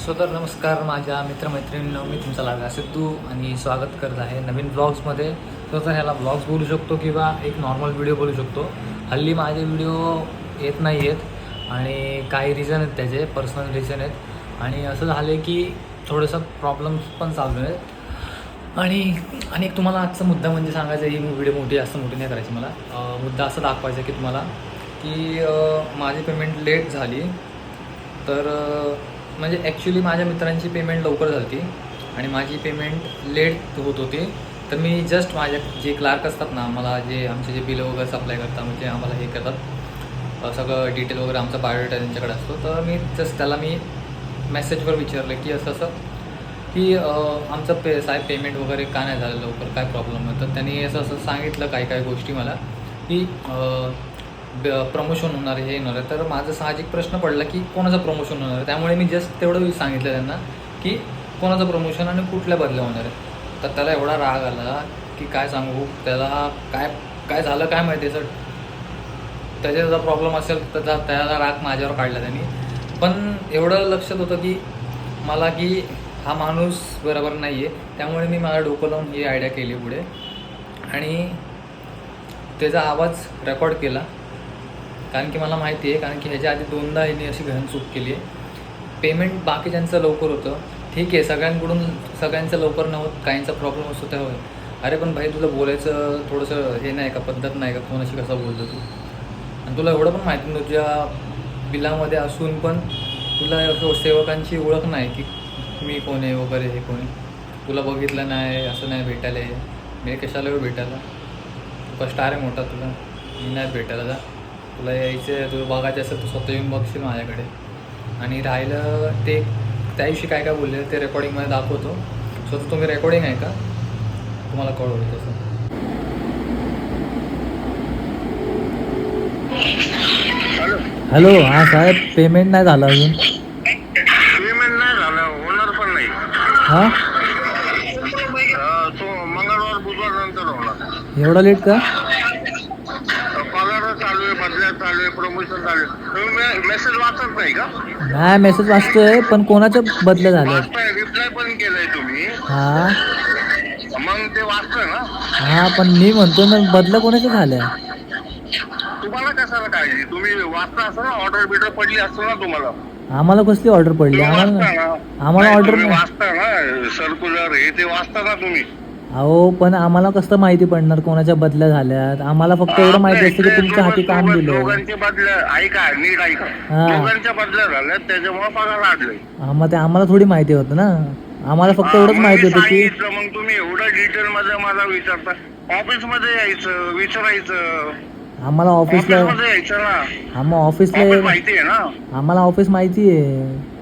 तर नमस्कार माझ्या मित्रमैत्रिणींनो, मी तुमचा लाडका सिद्धू आणि स्वागत करत आहे नवीन ब्लॉग्समध्ये. तर ह्याला ब्लॉग्स बोलू शकतो किंवा एक नॉर्मल व्हिडिओ बोलू शकतो. हल्ली माझे व्हिडिओ येत नाही आहेत आणि काही रिझन आहेत, त्याचे पर्सनल रिझन आहेत. आणि असं झालं आहे की थोडंसं प्रॉब्लेम्स पण चालू आहेत. आणि एक तुम्हाला आजचा मुद्दा म्हणजे सांगायचा आहे, ही व्हिडिओ जास्त मोठी नाही करायची मला. मुद्दा असं दाखवायचा की तुम्हाला की माझी पेमेंट लेट झाली. तर म्हणजे ॲक्च्युली माझ्या मित्रांची पेमेंट लवकर झाली आणि माझी पेमेंट लेट होत होती. तर मी जस्ट माझ्या जे क्लार्क असतात ना, आम्हाला जे आमचे जे बिलं वगैरे सप्लाय करतात, म्हणजे आम्हाला हे करतात, सगळं डिटेल वगैरे आमचा बायोडेटा त्यांच्याकडे असतो. तर मी जस्ट त्याला मेसेजवर विचारलं की असं की आमचं साहेब पेमेंट वगैरे का नाही झालं लवकर, काय प्रॉब्लेम आहे. तर त्यांनी असं सांगितलं काही गोष्टी मला की प्रमोशन होणार आहे, हे होणार आहे. तर माझा साहजिक प्रश्न पडला की कोणाचं प्रमोशन होणार आहे. त्यामुळे मी जस्ट तेवढं सांगितलं त्यांना की कोणाचं प्रमोशन आणि कुठल्या बदल्या होणार आहे. तर त्याला एवढा राग आला की काय सांगू त्याला, काय झालं काय माहिती सर. त्याचा प्रॉब्लेम असेल तर त्याला राग माझ्यावर काढला त्यांनी. पण एवढं लक्षात होतं की मला की हा माणूस बरोबर नाही आहे. त्यामुळे मी मला डोकं लावून ही आयडिया केली पुढे आणि त्याचा आवाज रेकॉर्ड केला. कारण की मला माहिती आहे, कारण की ह्याच्या आधी दोनदा ह्यांनी अशी घाण चूक केली आहे. पेमेंट बाकीच्यांचं लवकर होतं, ठीक आहे, सगळ्यांचं लवकर नव्हतं, काहींचा प्रॉब्लेम असतो त्यामुळे. अरे पण भाई, तुला बोलायचं थोडंसं हे नाही का, पद्धत नाही का, कोणाशी कसं बोलतो तू. आणि तुला एवढं पण माहिती नव्हतं, तुझ्या बिलामध्ये असून पण तुला सेवकांची ओळख नाही की मी कोण आहे वगैरे, हे कोणी तुला बघितलं नाही, असं नाही भेटायला आहे. मी कशाला येऊ भेटायला, तू स्टार आहे मोठा, तुला मी नाही भेटायला जा. तुला यायचं, तुला बघायचं असेल तर स्वतः येऊन बघशील माझ्याकडे. आणि राहिलं ते त्या दिवशी काय बोलले ते रेकॉर्डिंगमध्ये दाखवतो. स्वतः तुम्ही रेकॉर्डिंग आहे का, तुम्हाला कळवलं तसं. हॅलो, हां साहेब, पेमेंट नाही झालं अजून. पेमेंट नाही झालं, होणार पण नाही. हां, तो मंगळवार बुधवार नंतर होणार. एवढा लेट का? पगार चालू आहे, बदल्या चालू आहे, प्रमोशन चालू आहे. तुम्ही मेसेज वाचत नाही का? नाही, मेसेज वाचतोय पण कोणाच्या बदल्या झाल्यात. वाचताय, रिप्लाय पण केलाय तुम्ही. हां मग ते वाचतोय ना. हां, पण मी म्हणतोय ना, बदल्या कोणाच्या झाल्या. तुम्हाला कशाला काळजी, तुम्ही वाचता असं ना, ऑर्डर बिर्डर पडली असतो ना तुम्हाला. आम्हाला कसली ऑर्डर पडली? तुम्ही वाचता ना. आम्हाला ऑर्डर तुम्ही नाही. वाचता ना, सर्क्युलर हे ते वाचता ना तुम्ही. अहो, पण आम्हाला कसं माहिती पडणार कोणाच्या बदल्या झाल्यात? आम्हाला फक्त एवढं माहिती असतं की तुमच्या हाती काम दिलं. दोघांचे बदल्या ऐका, नीट ऐका. दोघांच्या बदल्या झाल्या, त्याच्यामुळे पगार वाढले. हां, मग ते आम्हाला थोडी माहिती होतं ना. आम्हाला फक्त एवढंच माहिती होतं की मग तुम्ही एवढं डिटेल मध्ये मला विचारता. ऑफिस मध्ये यायचं, विचारायचं. आम्हाला ऑफिसला मध्ये यायचं ना. आम्हाला ऑफिसला ऑफिस माहिती आहे ना. आम्हाला ऑफिस माहिती आहे.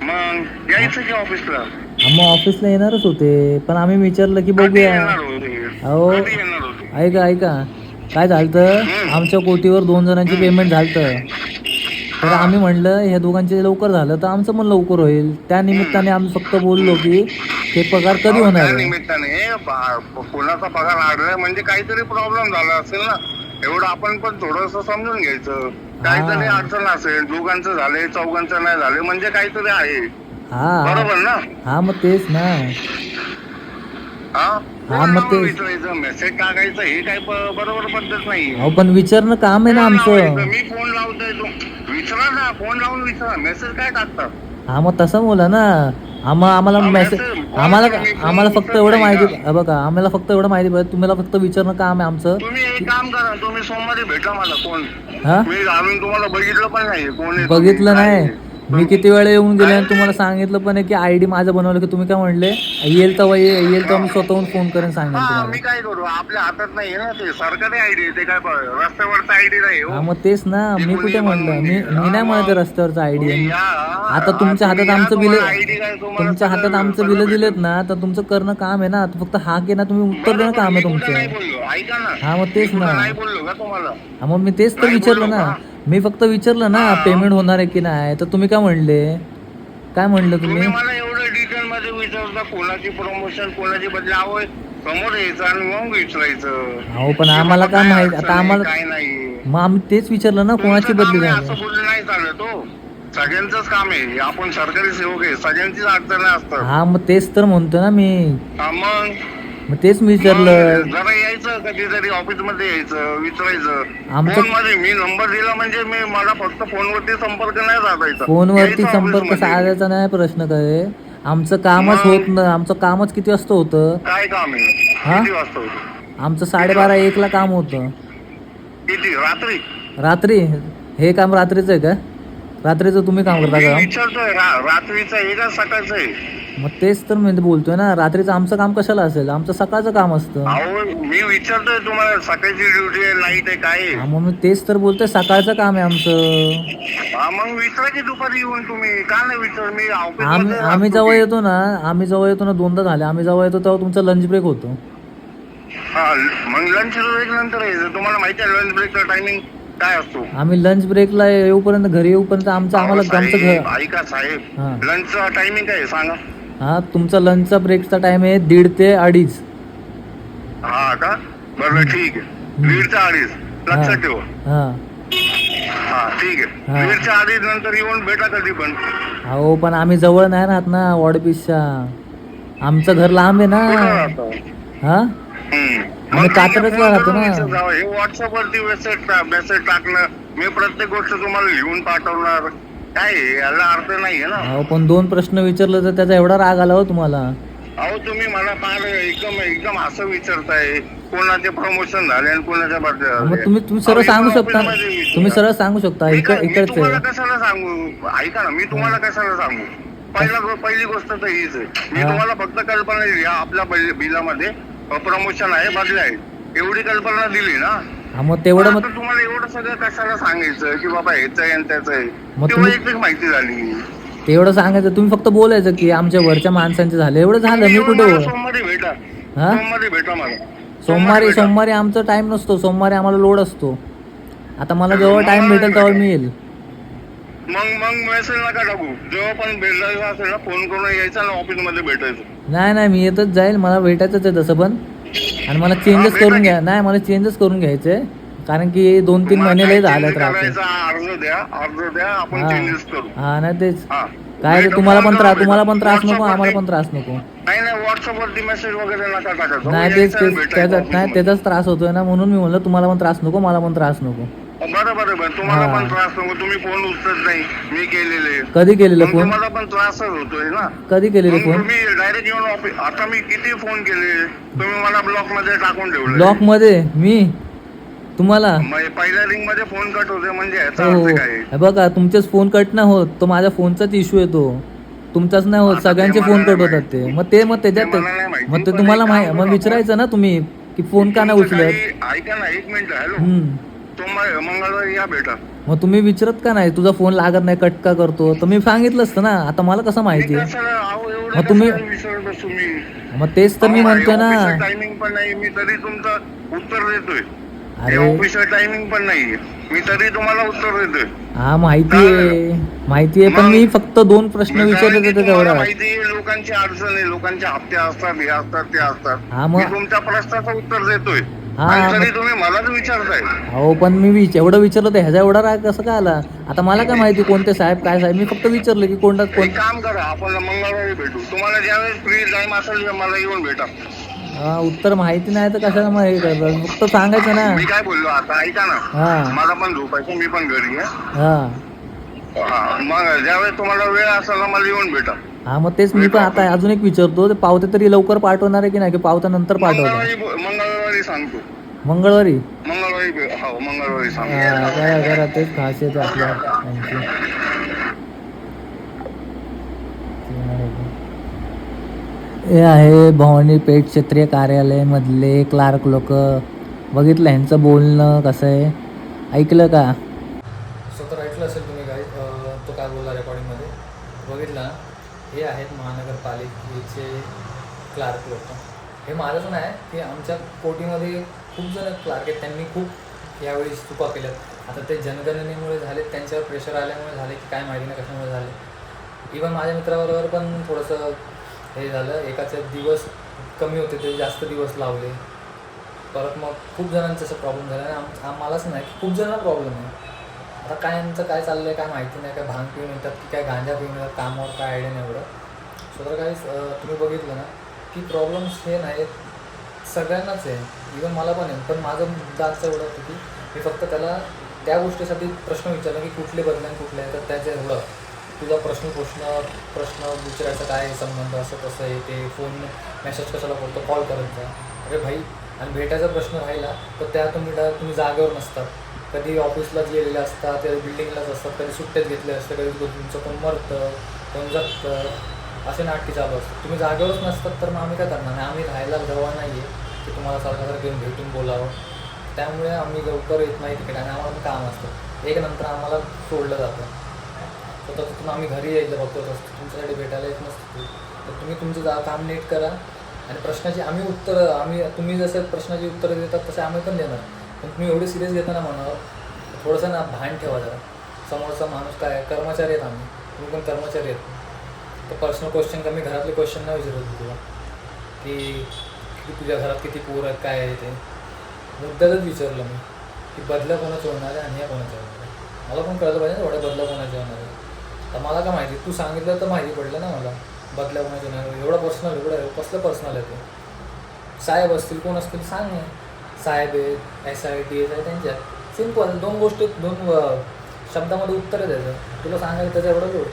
मग यायचं की ऑफिसला. आम्ही ऑफिसला येणारच होते, पण आम्ही विचारलं की कधी बघूया. येणार होते? अहो, कधी येणार होते? ऐका, काय झालं, आमच्या कोटीवर 2 जणांची पेमेंट झालं. तर आम्ही म्हणलं ह्या दोघांचे लवकर झालं तर आमचं पण लवकर होईल. त्या निमित्ताने आम्ही फक्त बोललो की हे पगार कधी होणार त्या आहे. निमित्ताने कोणाचा पगार वाढलाय म्हणजे काहीतरी प्रॉब्लेम झाला असेल ना. एवढं आपण पण थोडस समजून घ्यायचं. काहीतरी अडचण असेल, दोघांचं झाले, चौघांचं नाही झाले, म्हणजे काहीतरी आहे. हा बरोबर ना. हा, मग तेच ना. हा, मग ते विचारायचं, मेसेज टाकायचं, हे काय बरोबर पद्धत नाही. अहो, पण विचारणं काम आहे ना आमचं. मी फोन लावतोय, विचारा ना, फोन लावून विचारा, मेसेज काय टाकतात. हा, मग तसं बोला ना. आम्हाला मेसेज आम्हाला फक्त एवढं माहिती बघा, आम्हाला फक्त एवढं माहिती पाहिजे. तुम्हाला फक्त विचारणं काम आहे आमचं. तुम्ही एक काम करा, तुम्ही सोमवारी भेटा मला. कोण? हा, मी घालून तुम्हाला बघितलं पण नाही. कोण बघितलं नाही मी. किती वेळा येऊन गेले आणि तुम्हाला सांगितलं पण आहे की आयडी माझं बनवलं की तुम्ही काय म्हणले, येईल तेव्हा मी स्वतःहून फोन करून सांगेन तुम्हाला. मी काय करू, आपल्या हातात नाही ना ते. सरकारी आयडी ते काय रस्त्यावरचा आयडी नाही. हा, मग तेच ना. मी कुठे म्हणलं, मी नाही म्हणत रस्त्यावरचा आयडी आहे. आता तुमच्या हातात आमचं बिल, तुमच्या हातात आमचं बिल दिलेत ना, तर तुमचं करणं काम आहे ना. फक्त हा की ना, तुम्ही उत्तर देणं काम आहे तुमचं. ऐका ना. हा, मग तेच ना. नाही बोललो का तुम्हाला? हा, मग मी तेच तर विचारलं ना. मी फक्त विचारलं ना पेमेंट होणार आहे की नाही. तर तुम्ही काय म्हणले, काय म्हणलं तुम्ही? मला एवढं डिटेल मध्ये विचारता, कोणाची प्रमोशन, कोणाची बदली. आवय समोर यायचं आणि मग विचारायचं. अहो, पण आम्हाला काय माहित आता. आम्हाला काय नाही. मग आम्ही तेच विचारलं ना, कोणाची बदली असं झाली. बोललं नाही चालत हो. सगळ्यांचंच काम आहे, आपण सरकारी सेवक आहे, सगळ्यांचीच अडचणी असतात. हा मग तेच तर म्हणतो ना मी, हा, मग तेच मी विचारलं. मग जरा यायचं कधीतरी ऑफिस मध्ये, यायचं विचारायचं. आमचं- फोन मध्ये मी नंबर दिला म्हणजे मला फक्त फोनवरती संपर्क नाही साधायचा. फोनवरती यायचं संपर्क ऑफिसमध्ये. साधायचा नाही प्रश्न काय, आमचं कामच मग? होत नाही. आमचं कामच किती वाजता होतं? काय काम आहे? हा? किती वाजता होतं? आमचं 12:30-1ला काम होतं. किती रात्री? रात्री? हे काम रात्रीचं आहे का? रात्रीचं तुम्ही काम करता मी का? विचारतोय रात्रीचं आहे का सकाळचं आहे? मग तेच तर मी बोलतोय ना, रात्रीचं आमचं काम कशाला असेल? आमचं सकाळचं काम असतं. अहो मी विचारतोय तुम्हाला, सकाळची ड्युटी आहे नाईट आहे काय हा, आहे? मग मी तेच तर बोलतोय, सकाळचं काम आहे आमचं. हा, मग विचारा की दुपारी येऊन तुम्ही, का नाही विचार? मी आम्ही जेव्हा येतो ना 2दा झाले, आम्ही जेव्हा येतो तेव्हा तुमचा लंच ब्रेक होतो. हा, मग लंच ब्रेक नंतर यायचं. तुम्हाला माहिती आहे लंच ब्रेकचा टायमिंग काय असतो? आम्ही लंच ब्रेकला येऊपर्यंत, घरी येऊपर्यंत आम्हाला अहो, आमचं साहेब, घर. ऐका साहेब, हा. लंचचा टायमिंग काय आहे सांगा? हा, तुमचा लंचचा ब्रेकचा टाइम आहे 1:30 ते 2:30. हा का? बरं ठीक आहे, 1:30 ते 2:30 लक्षात ठेवा. हा. हा ठीक आहे, हा. 1:30 ते 2:30 नंतर येऊन भेटा कधी पण. अहो पण आम्ही जवळ नाही राहत ना वॉर्डपीसच्या, आमचं घर लांब आहे कुठं ना. राहता? हा, आम्ही कात्रजला राहतो ना. हे व्हॉट्सअप वरती मेसेज टाकणं, मी प्रत्येक गोष्ट तुम्हाला लिहून पाठवणार, काय आहे? याला अर्थ नाहीये ना. अहो पण 2 प्रश्न विचारलं तर त्याचा एवढा राग आला हो तुम्हाला? अहो तुम्ही मला फार एकदम असं विचारताय, कोणाचे प्रमोशन झाले आणि कोणाच्या बदल्या मग झाले. तुम्ही सरळ सांगू शकता, तुम्ही सरळ सांगू शकता मी इकडचं तुम्हाला आहे. कशाला सांगू? ऐका ना, मी तुम्हाला कशाला सांगू? पहिली गोष्ट तर हीच आहे, मी हा. तुम्हाला फक्त कल्पना दिली, आपल्या बिलामध्ये प्रमोशन आहे, बदल्या आहे, एवढी कल्पना दिली ना. हा, मग तेवढं आता मग तुम्हाला एवढं सगळं कशाला सांगायचं की बाबा ह्याचं आहे आणि त्याचं आहे? मग ती तुम्ही- वैयक्तिक माहिती झाली. तेवढं सांगायचं, तुम्ही फक्त बोलायचं की आमच्या वरच्या माणसांचे झाले, एवढं झालं. मी तुम्ही कुठे मला सोमवारी भेटा. हा? सोमवारी भेटा मला. सोमवारी भेटा. सोमवारी आमचा टाइम नसतो, सोमवारी आम्हाला लोड असतो. आता मला जेव्हा टाइम भेटेल तेव्हा मी येईल. मग मेसेज नका टाकू, जेव्हा पण भेटायचं असेल ना फोन करून यायचं आणि ऑफिस मध्ये भेटायचं. नाही मी येतच जाईल, मला भेटायचंच आहे तसं पण. आणि मला चेंजेस भेटा करून की. घ्या. नाही, मला चेंजेस करून घ्यायचे, कारण की 2-3 महिने लय झालेत राहते. अर्ज द्या, आपण हा. चेंजेस करू. हा ना, तेच हा. काय ते, भेटा, तुम्हाला फोन पण करा, तुम्हाला पण भेटा. त्रास नको, WhatsApp आम्हाला वरती- पण त्रास नको. नाही व्हॉट्सअप वरती मेसेज वगैरे नका टाकायचं. नाही यायचं आणि तेच भेटायचं त्याचा office नाही मध्ये. त्याचाच त्रास होतोय ना, म्हणून मी म्हणलं तुम्हाला पण त्रास नको, मला पण त्रास नको. बरं तुम्हाला हा. पण त्रास नको, तुम्ही फोन उचलत नाही, मी केलेले. कधी केलेलं मग फोन? तुम्हाला पण त्रासच होतोय ना. कधी केलेले मग फोन? तुम्ही डायरेक्ट येऊन ऑफिस, आता मी किती फोन केले, तुम्ही मला ब्लॉक मध्ये टाकून ठेवलं. ब्लॉक मध्ये मी तुम्हाला? मग पहिल्या रिंग मध्ये फोन कट होते म्हणजे याचा हो अर्थ काय? हे बघा, तुमचेच फोन कट नाही होत, तो माझ्या फोनचाच इश्यू येतो, तुमचाच नाही होत. आता ते सगळ्यांचे मला फोन नाही कट होतात माहिती. ते. मग त्याच्यात ते मला नाही माहिती, मग ते पण तुम्हाला एक काम मग करू विचारायचं ना तुम्ही की फोन का नाही तुमचं उचलत. काही- ऐका ना, 1 मिनिट. हॅलो, हम्म. सोमवारी मंगळवारी या भेटा. मग तुम्ही विचारत का नाही, तुझा फोन लागत नाही, कट का करतो? तर मी सांगितलं असतं ना, आता मला कसं माहिती? मी कशाला, अहो, एवढं मग तुम्ही- कशाला विचारत बसू मी? मग तेच तर मी म्हणतोय ना. टायमिंग पण नाही, मी तरी तुमचं उत्तर देतोय. अरे. ऑफिसचं टायमिंग पण नाहीये, मी तरी तुम्हाला उत्तर देतोय. हा, माहिती आहे, पण मग- मी फक्त 2 प्रश्न कारण विचारले की होते तुम्हाला तेवढा. माहिती आहे, लोकांची अडचण आहे, लोकांचे हप्ते असतात, हे असतात, ते असतात. हा, मग- मी तुमच्या प्रश्नाचं उत्तर देतोय हा, आणि मग- तरी तुम्ही मलाच विचारताय. हो, पण मी एवढं विचारलं तर ह्याचा एवढा राग कसं काय आला? आता मला काय माहिती कोणते साहेब काय साहेब, मी फक्त विचारलं की कोण. एक काम करा, आपण मंगळवारी भेटू. तुम्हाला ज्यावेळेस फ्री टाइम असेल मला येऊन भेटा. उत्तर माहिती नाही तर कशाला मग हे करतात? फक्त सांगायचं ना. मी काय बोललो आता ऐका ना, हा. मला पण झोपायचं, मी पण घरी आहे. हा मग ज्यावेळेस तुम्हाला वेळ असेल ना मला येऊन भेटा. हा, मग तेच मी पण आता अजून एक विचारतो, ते पावते तरी लवकर पाठवणार आहे की नाही, की पावत्या नंतर पाठवतात? मंगळवारी सांगतो. मंगळवारी? हो, मंगळवारी सांगतो. करा तेच खासियत आहे आपल्या त्यांची. हे आहे भवानी पेठ क्षेत्रीय कार्यालयामधले क्लार्क लोक. बघितलं ह्यांचं बोलणं कसं आहे, ऐकलं का? तर ऐकलं असेल तुम्ही काय तो काय बोलला रेकॉर्डिंगमध्ये, बघितलं ना? हे आहेत महानगरपालिकेचे क्लार्क लोक. हे माझंच नाही की आमच्या कोटीमध्ये खूप जण क्लार्क आहेत, त्यांनी खूप यावेळी चुका केल्यात. आता ते जनगणनेमुळे झाले, त्यांच्यावर प्रेशर आल्यामुळे झाले की काय माहिती नाही कशामुळे झाले. इवन माझ्या मित्राबरोबर पण थोडंसं हे झालं, एकाचे दिवस कमी होते ते जास्त दिवस लावले. परत मग खूप जणांचा असा प्रॉब्लेम झाला आणि आम्हालाच नाही, खूप जणांना प्रॉब्लेम आहे. आता काय यांचं काय चाललं आहे काय माहिती नाही, काय भांग पिऊन येतात की काय गांजा पिऊन येतात, कामावर काय आयडिया नाही एवढं. सो तर काही तुम्ही बघितलं ना की प्रॉब्लेम्स हे नाहीत, सगळ्यांनाच आहे, इवन मला पण आहे. पण माझं मुद्दा आजचा एवढं होतं की मी फक्त त्याला त्या गोष्टीसाठी प्रश्न विचारला की कुठले बदल आणि कुठले आहे, तर त्याचं एवढं तुझा प्रश्न विचारायचा काय संबंध, असं कसं आहे ते, फोन मेसेज कशाला करतो, कॉल करत जा. अरे भाई, आणि भेटायचा प्रश्न राहिला तर त्या तुम्ही जागेवर नसतात, कधी ऑफिसलाच गेलेले असतात, कधी बिल्डिंगलाच असतात, कधी सुट्ट्यात घेतले असतं, कधी तुमचं कोण मरतं कोण जगतं, असे नाटकी चालू असतात. तुम्ही जागेवरच नसतात तर मग आम्ही काय करणार नाही. आम्ही राहायला जवळ नाही आहे की तुम्हाला सारखं घेऊन भेटून बोलावं. त्यामुळे आम्ही लवकर येत नाही तिकडे आणि आम्हाला पण काम असतं. एक नंतर आम्हाला सोडलं जातं. स्वतः तिथून आम्ही घरी यायला बघतो असतो, तुमच्यासाठी भेटायला येत नसतो. तर तुम्ही तुमचं काम नीट करा आणि प्रश्नाची तुम्ही जसं प्रश्नाची उत्तरं देतात तसे आम्ही पण देणार. पण तुम्ही एवढे सिरियस घेता ना मनावर, थोडंसं ना भान ठेवा जरा. समोरचा माणूस काय कर्मचारी आहेत आम्ही, तुम्ही पण कर्मचारी आहेत. तर पर्सनल क्वेश्चन कमी, घरातले क्वेश्चन नाही विचारत तुला की तुझ्या घरात किती पोर आहेत काय आहे ते. मुद्द्यातच विचारलं मी की बदल्या कोणाचे होणार आहे आणि या कोणाच्या होणार आहे. मला पण कळलं पाहिजे ना एवढ्या बदल्या कोणाच्या होणार आहे. तर मला काय माहिती, तू सांगितलं तर माहिती पडलं ना मला बदल्या कोणाच्या होणार आहे. एवढं पर्सनल, एवढं कसलं पर्सनल आहे ते. साहेब असतील कोण असतील सांग ना, साहेब आहेत SIT आहे त्यांच्यात सिम्पल दोन शब्दामध्ये उत्तर द्यायचं. तुला सांगायचं त्याचं एवढं लोड.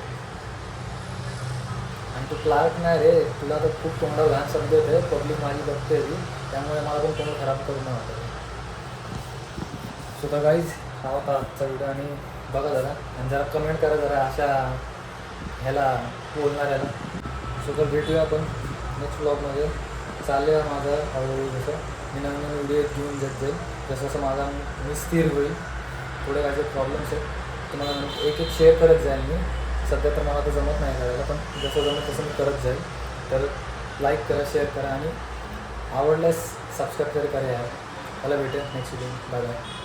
आणि तू क्लार्क नाही रे, तुला तर खूप तोंडावर घाण शब्द येते, पब्लिक माझी बघते ती, त्यामुळे मला पण तोंड खराब करून नाही वाटत. सो तर गाईज हा होता आजचा व्हिडिओ आणि बघा जरा आणि जरा कमेंट करा जरा अशा ह्याला बोलणाऱ्याला. सो तर भेटूया आपण नेक्स्ट ब्लॉगमध्ये. चाललं आहे माझं हळूहळू, जसं मी नवीन व्हिडिओ घेऊन जात जाईल जसं जसं माझा मी स्थिर होईल. थोडे काही प्रॉब्लेम्स आहेत तुम्हाला एक शेअर करत जाईल मी. सध्या तर मला तर जमत नाही करायला, पण जसं जमत तसं मी करत जाईल. तर लाईक करा, शेअर करा आणि आवडल्यास सबस्क्राईब तरी करा यार. मला भेटेल नेक्स्ट व्हिडिओ. Bye bye.